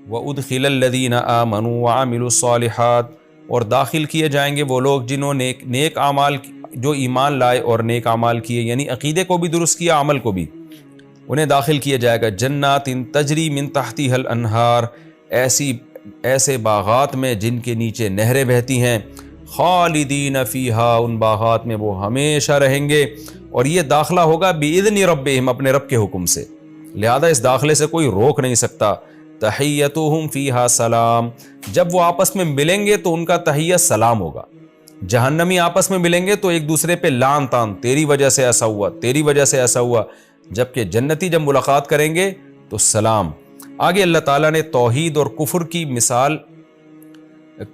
وَأُدْخِلَ الَّذِينَ آمَنُوا وَعَمِلُوا الصَّالِحَاتِ، اور داخل کیے جائیں گے وہ لوگ جنہوں نے نیک اعمال، جو ایمان لائے اور نیک اعمال کیے، یعنی عقیدے کو بھی درست کیا، عمل کو بھی، انہیں داخل کیا جائے گا جنات تجری من تحتها الانہار، ایسے باغات میں جن کے نیچے نہریں بہتی ہیں، خالدین فیہا، ان باغات میں وہ ہمیشہ رہیں گے، اور یہ داخلہ ہوگا باذن ربہم، اپنے رب کے حکم سے، لہذا اس داخلے سے کوئی روک نہیں سکتا۔ تحیتہم فیہا سلام، جب وہ آپس میں ملیں گے تو ان کا تحیت سلام ہوگا۔ جہنمی آپس میں ملیں گے تو ایک دوسرے پہ لعن طعن، تیری وجہ سے ایسا ہوا، تیری وجہ سے ایسا ہوا، جبکہ جنتی جب ملاقات کریں گے تو سلام۔ آگے اللہ تعالیٰ نے توحید اور کفر کی مثال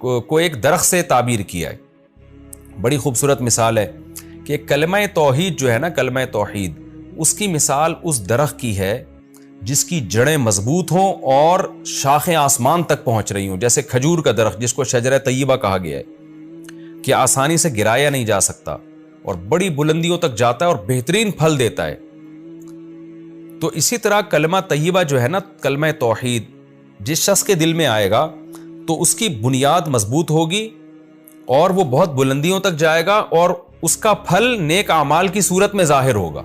کو ایک درخت سے تعبیر کیا ہے، بڑی خوبصورت مثال ہے کہ کلمہ توحید جو ہے نا، کلمہ توحید، اس کی مثال اس درخت کی ہے جس کی جڑیں مضبوط ہوں اور شاخیں آسمان تک پہنچ رہی ہوں، جیسے کھجور کا درخت جس کو شجرہ طیبہ کہا گیا ہے کہ آسانی سے گرایا نہیں جا سکتا اور بڑی بلندیوں تک جاتا ہے اور بہترین پھل دیتا ہے۔ تو اسی طرح کلمہ طیبہ جو ہے نا، کلمہ توحید، جس شخص کے دل میں آئے گا تو اس کی بنیاد مضبوط ہوگی اور وہ بہت بلندیوں تک جائے گا، اور اس کا پھل نیک اعمال کی صورت میں ظاہر ہوگا۔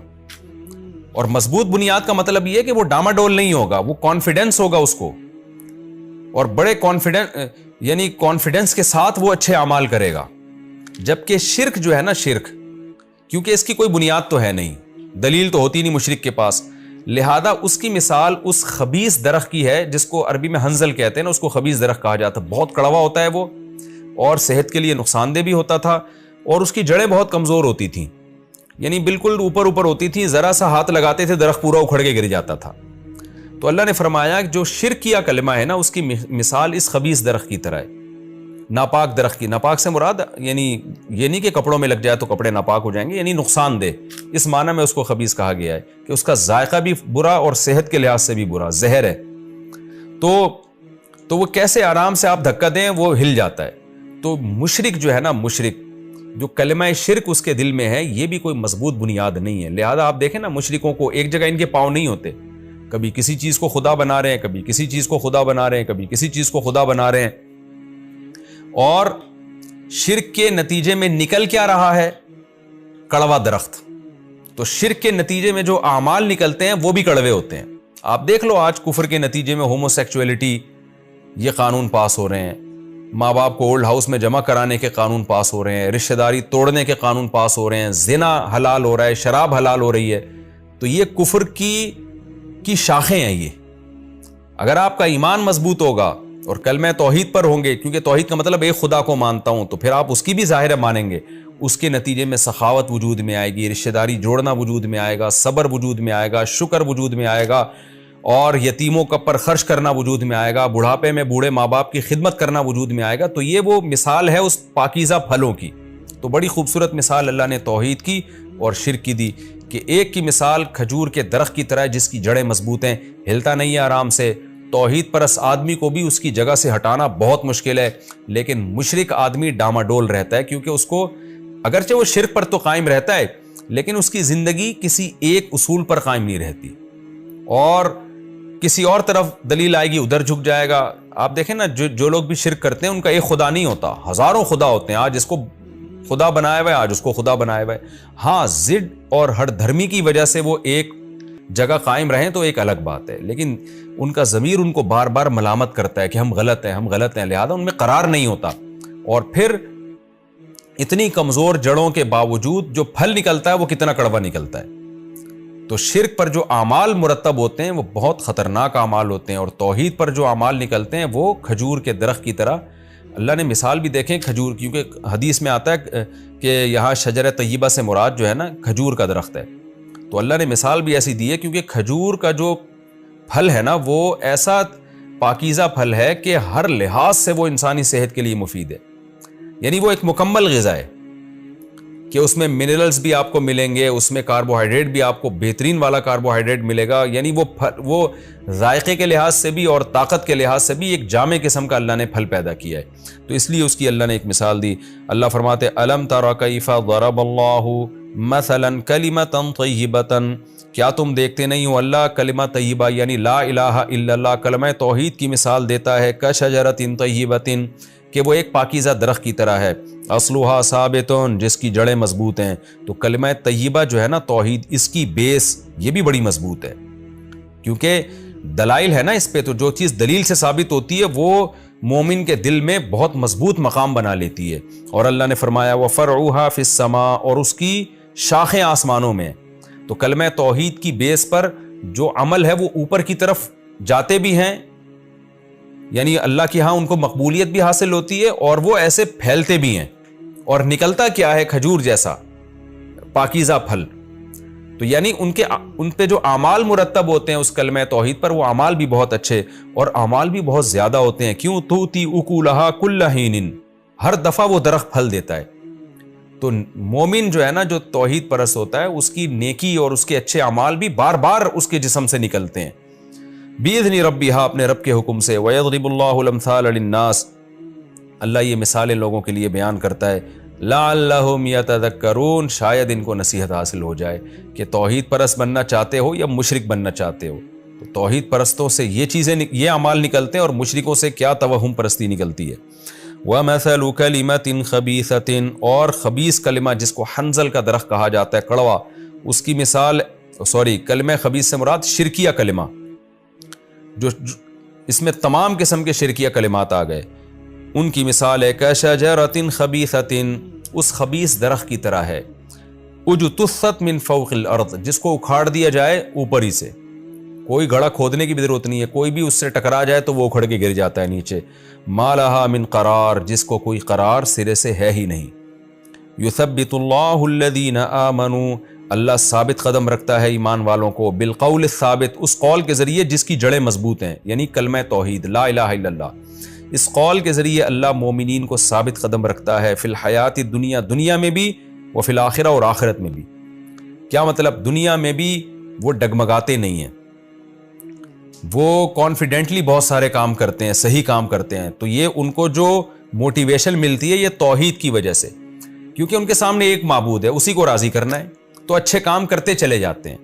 اور مضبوط بنیاد کا مطلب یہ ہے کہ وہ ڈاما ڈول نہیں ہوگا، وہ کانفیڈنس ہوگا اس کو، اور بڑے کانفیڈنس کے ساتھ وہ اچھے اعمال کرے گا۔ جبکہ شرک جو ہے نا، شرک، کیونکہ اس کی کوئی بنیاد تو ہے نہیں، دلیل تو ہوتی نہیں مشرک کے پاس، لہذا اس کی مثال اس خبیث درخت کی ہے جس کو عربی میں ہنزل کہتے ہیں نا، اس کو خبیث درخت کہا جاتا ہے، بہت کڑوا ہوتا ہے وہ، اور صحت کے لیے نقصان دہ بھی ہوتا تھا، اور اس کی جڑیں بہت کمزور ہوتی تھیں، یعنی بالکل اوپر ہوتی تھیں، ذرا سا ہاتھ لگاتے تھے درخت پورا اکھڑ کے گر جاتا تھا۔ تو اللہ نے فرمایا کہ جو شرک کیا کلمہ ہے نا، اس کی مثال اس خبیث درخت کی طرح ہے، ناپاک درخت کی۔ ناپاک سے مراد یعنی یہ نہیں کہ کپڑوں میں لگ جائے تو کپڑے ناپاک ہو جائیں گے، یعنی نقصان دہ، اس معنی میں اس کو خبیث کہا گیا ہے کہ اس کا ذائقہ بھی برا اور صحت کے لحاظ سے بھی برا، زہر ہے۔ تو وہ کیسے آرام سے آپ دھکا دیں وہ ہل جاتا ہے۔ تو مشرک جو ہے نا، مشرک جو کلمہ شرک اس کے دل میں ہے، یہ بھی کوئی مضبوط بنیاد نہیں ہے۔ لہذا آپ دیکھیں نا، مشرکوں کو ایک جگہ ان کے پاؤں نہیں ہوتے، کبھی کسی چیز کو خدا بنا رہے ہیں، کبھی کسی چیز کو خدا بنا رہے ہیں، کبھی کسی چیز کو خدا بنا رہے ہیں، اور شرک کے نتیجے میں نکل کیا رہا ہے؟ کڑوا درخت۔ تو شرک کے نتیجے میں جو اعمال نکلتے ہیں وہ بھی کڑوے ہوتے ہیں۔ آپ دیکھ لو آج کفر کے نتیجے میں ہومو سیکچولیٹی، یہ قانون پاس ہو رہے ہیں، ماں باپ کو اولڈ ہاؤس میں جمع کرانے کے قانون پاس ہو رہے ہیں، رشتہ داری توڑنے کے قانون پاس ہو رہے ہیں، زنا حلال ہو رہا ہے، شراب حلال ہو رہی ہے۔ تو یہ کفر کی شاخیں ہیں۔ یہ اگر آپ کا ایمان مضبوط ہوگا اور کلمہ توحید پر ہوں گے، کیونکہ توحید کا مطلب ایک خدا کو مانتا ہوں، تو پھر آپ اس کی بھی ظاہر مانیں گے، اس کے نتیجے میں سخاوت وجود میں آئے گی، رشتہ داری جوڑنا وجود میں آئے گا، صبر وجود میں آئے گا، شکر وجود میں آئے گا، اور یتیموں پر خرچ کرنا وجود میں آئے گا، بڑھاپے میں بوڑھے ماں باپ کی خدمت کرنا وجود میں آئے گا۔ تو یہ وہ مثال ہے اس پاکیزہ پھلوں کی۔ تو بڑی خوبصورت مثال اللہ نے توحید کی اور شرک کی دی، کہ ایک کی مثال کھجور کے درخت کی طرح جس کی جڑیں مضبوط ہیں، ہلتا نہیں ہے آرام سے۔ توحید پرست آدمی کو بھی اس کی جگہ سے ہٹانا بہت مشکل ہے، لیکن مشرک آدمی ڈاماڈول رہتا ہے، کیونکہ اس کو اگرچہ وہ شرک پر تو قائم رہتا ہے، لیکن اس کی زندگی کسی ایک اصول پر قائم نہیں رہتی، اور کسی اور طرف دلیل آئے گی ادھر جھک جائے گا۔ آپ دیکھیں نا، جو لوگ بھی شرک کرتے ہیں ان کا ایک خدا نہیں ہوتا، ہزاروں خدا ہوتے ہیں، آج اس کو خدا بنایا ہوا ہے، آج اس کو خدا بنایا ہوا ہے۔ ہاں، ضد اور ہر دھرمی کی وجہ سے وہ ایک جگہ قائم رہیں تو ایک الگ بات ہے، لیکن ان کا ضمیر ان کو بار بار ملامت کرتا ہے کہ ہم غلط ہیں، ہم غلط ہیں، لہذا ان میں قرار نہیں ہوتا، اور پھر اتنی کمزور جڑوں کے باوجود جو پھل نکلتا ہے وہ کتنا کڑوا نکلتا ہے۔ تو شرک پر جو اعمال مرتب ہوتے ہیں وہ بہت خطرناک اعمال ہوتے ہیں، اور توحید پر جو اعمال نکلتے ہیں وہ کھجور کے درخت کی طرح۔ اللہ نے مثال بھی دیکھیں کھجور، کیونکہ حدیث میں آتا ہے کہ یہاں شجرہ طیبہ سے مراد جو ہے نا کھجور کا درخت ہے، تو اللہ نے مثال بھی ایسی دی ہے، کیونکہ کھجور کا جو پھل ہے نا وہ ایسا پاکیزہ پھل ہے کہ ہر لحاظ سے وہ انسانی صحت کے لیے مفید ہے، یعنی وہ ایک مکمل غذا ہے کہ اس میں منرلز بھی آپ کو ملیں گے، اس میں کاربوہائیڈریٹ بھی آپ کو بہترین والا کاربوہائیڈریٹ ملے گا، یعنی وہ ذائقے کے لحاظ سے بھی اور طاقت کے لحاظ سے بھی ایک جامع قسم کا اللہ نے پھل پیدا کیا ہے۔ تو اس لیے اس کی اللہ نے ایک مثال دی۔ اللہ فرماتے الم تر کیف ضرب اللہ مثلا کلمۃ طیبۃ کیا تم دیکھتے نہیں ہو اللہ کلمہ طیبہ یعنی لا الہ الا اللہ کلمہ توحید کی مثال دیتا ہے کشجرۃ طیبۃ کہ وہ ایک پاکیزہ درخت کی طرح ہے اصلھا ثابت جس کی جڑیں مضبوط ہیں. تو کلمہ طیبہ جو ہے نا توحید اس کی بیس یہ بھی بڑی مضبوط ہے کیونکہ دلائل ہے نا اس پہ. تو جو چیز دلیل سے ثابت ہوتی ہے وہ مومن کے دل میں بہت مضبوط مقام بنا لیتی ہے. اور اللہ نے فرمایا وَفَرْعُهَا فِي السَّمَاءِ اور اس کی شاخیں آسمانوں میں. تو کلمہ توحید کی بیس پر جو عمل ہے وہ اوپر کی طرف جاتے بھی ہیں یعنی اللہ کی ہاں ان کو مقبولیت بھی حاصل ہوتی ہے اور وہ ایسے پھیلتے بھی ہیں اور نکلتا کیا ہے کھجور جیسا پاکیزہ پھل. تو یعنی ان پہ جو اعمال مرتب ہوتے ہیں اس کلمہ توحید پر وہ اعمال بھی بہت اچھے اور اعمال بھی بہت زیادہ ہوتے ہیں. کیوں توتی اکولہا کل حین ہر دفعہ وہ درخت پھل دیتا ہے. تو مومن جو ہے نا جو توحید پرست ہوتا ہے اس کی نیکی اور اس کے اچھے اعمال بھی بار بار اس کے جسم سے نکلتے ہیں بِإِذْنِ رَبِّهَا اپنے رب کے حکم سے. وَيَضْرِبُ اللَّهُ الْأَمْثَالَ لِلنَّاسِ اللہ یہ مثالیں لوگوں کے لیے بیان کرتا ہے لَعَلَّهُمْ يَتَذَكَّرُونَ شاید ان کو نصیحت حاصل ہو جائے کہ توحید پرست بننا چاہتے ہو یا مشرک بننا چاہتے ہو. تو توحید پرستوں سے یہ چیزیں یہ اعمال نکلتے ہیں اور مشرکوں سے کیا توہم پرستی نکلتی ہے. وَمَثَلُ كَلِمَةٍ خَبِيثَةٍ اور خبیث کلمہ جس کو حنظل کا درخت کہا جاتا ہے کڑوا اس کی مثال کلمہ خبیث سے مراد شرکیہ کلمہ جو اس میں تمام قسم کے شرکیہ کلمات آ گئے ان کی مثال ہے کشجرۃ خبیثۃ اس خبیث درخت کی طرح ہے اجتثت من فوق الارض جس کو اکھاڑ دیا جائے اوپر ہی سے کوئی گڑھا کھودنے کی بھی ضرورت نہیں ہے کوئی بھی اس سے ٹکرا جائے تو وہ اکھڑ کے گر جاتا ہے نیچے ما لہا من قرار جس کو کوئی قرار سرے سے ہے ہی نہیں. یثبت اللہ الذین آمنوا اللہ ثابت قدم رکھتا ہے ایمان والوں کو بالقول الثابت اس قول کے ذریعے جس کی جڑیں مضبوط ہیں یعنی کلمہ توحید لا الہ الا اللہ. اس قول کے ذریعے اللہ مومنین کو ثابت قدم رکھتا ہے فی الحیات الدنیا دنیا میں بھی وفی الآخرہ اور آخرت میں بھی. کیا مطلب دنیا میں بھی وہ ڈگمگاتے نہیں ہیں وہ کانفیڈنٹلی بہت سارے کام کرتے ہیں صحیح کام کرتے ہیں. تو یہ ان کو جو موٹیویشن ملتی ہے یہ توحید کی وجہ سے کیونکہ ان کے سامنے ایک معبود ہے اسی کو راضی کرنا ہے تو اچھے کام کرتے چلے جاتے ہیں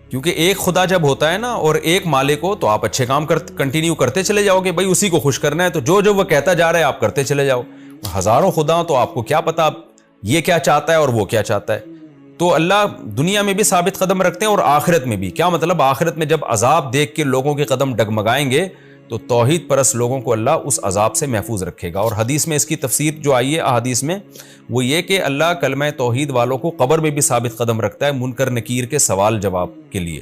کیونکہ ایک خدا جب ہوتا ہے نا اور ایک مالک ہو تو آپ اچھے کام کنٹینیو کرتے چلے جاؤ گے بھائی اسی کو خوش کرنا ہے تو جو وہ کہتا جا رہا ہے آپ کرتے چلے جاؤ. ہزاروں خدا تو آپ کو کیا پتا یہ کیا چاہتا ہے اور وہ کیا چاہتا ہے. تو اللہ دنیا میں بھی ثابت قدم رکھتے ہیں اور آخرت میں بھی. کیا مطلب آخرت میں جب عذاب دیکھ کے لوگوں کے قدم ڈگمگائیں گے تو توحید پرست لوگوں کو اللہ اس عذاب سے محفوظ رکھے گا. اور حدیث میں اس کی تفسیر جو آئی ہے احادیث میں وہ یہ کہ اللہ کلمہ توحید والوں کو قبر میں بھی ثابت قدم رکھتا ہے منکر نکیر کے سوال جواب کے لیے.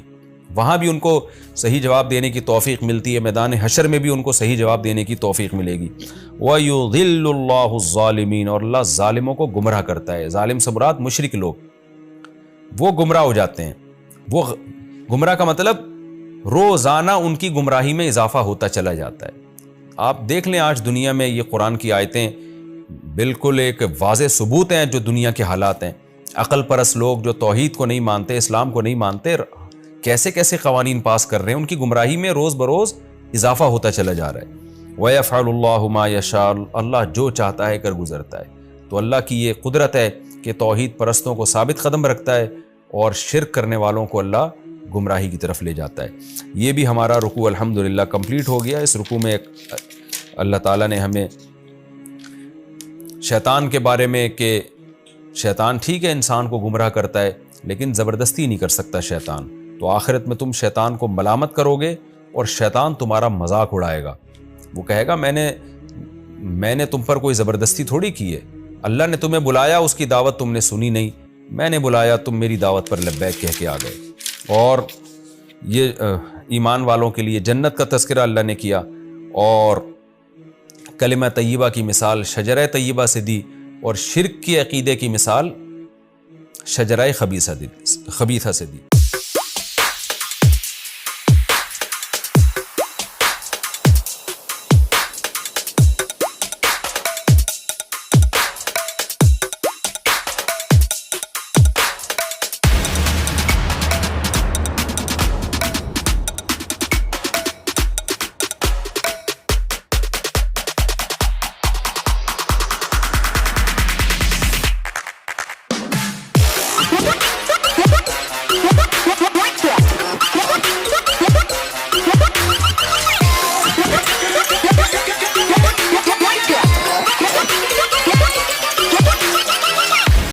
وہاں بھی ان کو صحیح جواب دینے کی توفیق ملتی ہے میدان حشر میں بھی ان کو صحیح جواب دینے کی توفیق ملے گی. وَيُضِلُّ اللَّهُ الظَّالِمِينَ اور اللہ ظالموں کو گمراہ کرتا ہے. ظالم سے مراد مشرک لوگ وہ گمراہ ہو جاتے ہیں. وہ گمراہ کا مطلب روزانہ ان کی گمراہی میں اضافہ ہوتا چلا جاتا ہے. آپ دیکھ لیں آج دنیا میں یہ قرآن کی آیتیں بالکل ایک واضح ثبوت ہیں جو دنیا کے حالات ہیں. عقل پرست لوگ جو توحید کو نہیں مانتے اسلام کو نہیں مانتے کیسے کیسے قوانین پاس کر رہے ہیں ان کی گمراہی میں روز بروز اضافہ ہوتا چلا جا رہا ہے. وَيَفْعَلُ اللَّهُ مَا يَشَاءُ اللہ جو چاہتا ہے کر گزرتا ہے. تو اللہ کی یہ قدرت ہے کہ توحید پرستوں کو ثابت قدم رکھتا ہے اور شرک کرنے والوں کو اللہ گمراہی کی طرف لے جاتا ہے. یہ بھی ہمارا رکوع الحمدللہ کمپلیٹ ہو گیا. اس رکوع میں اللہ تعالیٰ نے ہمیں شیطان کے بارے میں کہ شیطان ٹھیک ہے انسان کو گمراہ کرتا ہے لیکن زبردستی نہیں کر سکتا شیطان. تو آخرت میں تم شیطان کو ملامت کرو گے اور شیطان تمہارا مذاق اڑائے گا. وہ کہے گا میں نے تم پر کوئی زبردستی تھوڑی کی ہے. اللہ نے تمہیں بلایا اس کی دعوت تم نے سنی نہیں. میں نے بلایا تم میری دعوت پر لبیک کہہ کے آ گئے. اور یہ ایمان والوں کے لیے جنت کا تذکرہ اللہ نے کیا اور کلمہ طیبہ کی مثال شجرہ طیبہ سے دی اور شرک کی عقیدے کی مثال شجرہ خبیثہ سے دی.